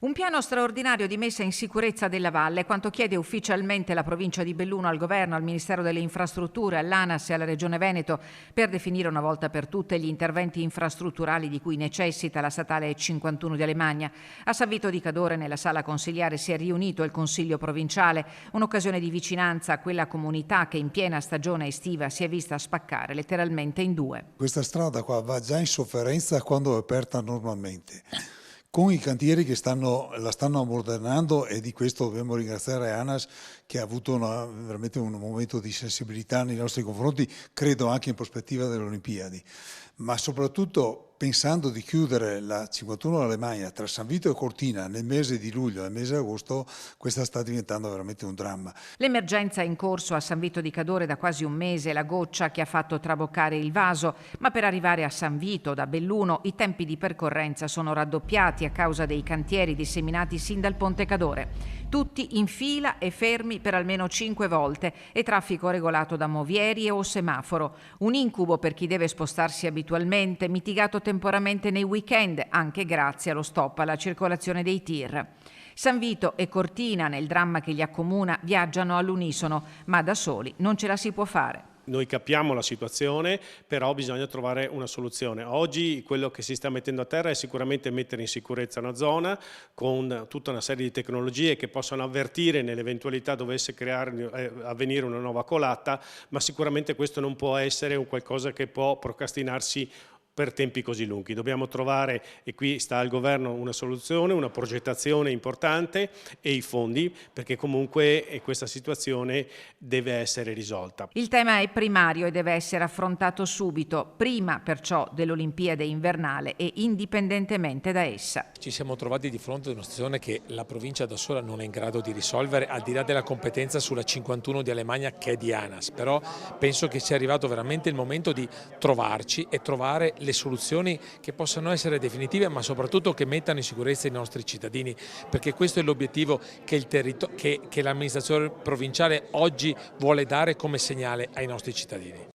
Un piano straordinario di messa in sicurezza della valle, quanto chiede ufficialmente la provincia di Belluno al governo, al Ministero delle Infrastrutture, all'ANAS e alla Regione Veneto per definire una volta per tutte gli interventi infrastrutturali di cui necessita la statale 51 di Alemagna. A San Vito di Cadore, nella sala consiliare, si è riunito il Consiglio provinciale, un'occasione di vicinanza a quella comunità che in piena stagione estiva si è vista spaccare letteralmente in due. Questa strada qua va già in sofferenza quando è aperta normalmente. Con i cantieri che la stanno ammodernando, e di questo dobbiamo ringraziare ANAS che ha avuto veramente un momento di sensibilità nei nostri confronti, credo anche in prospettiva delle Olimpiadi, ma soprattutto pensando di chiudere la 51 Alemagna tra San Vito e Cortina nel mese di luglio e nel mese di agosto, questa sta diventando veramente un dramma. L'emergenza è in corso a San Vito di Cadore da quasi un mese, la goccia che ha fatto traboccare il vaso, ma per arrivare a San Vito da Belluno i tempi di percorrenza sono raddoppiati a causa dei cantieri disseminati sin dal Ponte Cadore. Tutti in fila e fermi per almeno 5 volte e traffico regolato da movieri o semaforo. Un incubo per chi deve spostarsi abitualmente, mitigato temporaneamente nei weekend, anche grazie allo stop alla circolazione dei tir. San Vito e Cortina, nel dramma che li accomuna, viaggiano all'unisono, ma da soli non ce la si può fare. Noi capiamo la situazione, però bisogna trovare una soluzione. Oggi quello che si sta mettendo a terra è sicuramente mettere in sicurezza una zona con tutta una serie di tecnologie che possano avvertire nell'eventualità dovesse avvenire una nuova colata, ma sicuramente questo non può essere un qualcosa che può procrastinarsi per tempi così lunghi. Dobbiamo trovare, e qui sta al governo, una soluzione, una progettazione importante e i fondi, perché comunque questa situazione deve essere risolta. Il tema è primario e deve essere affrontato subito, prima perciò dell'Olimpiade invernale e indipendentemente da essa. Ci siamo trovati di fronte ad una situazione che la provincia da sola non è in grado di risolvere, al di là della competenza sulla 51 di Alemagna che è di ANAS, però penso che sia arrivato veramente il momento di trovarci e trovare le soluzioni che possano essere definitive, ma soprattutto che mettano in sicurezza i nostri cittadini, perché questo è l'obiettivo che l'amministrazione provinciale oggi vuole dare come segnale ai nostri cittadini.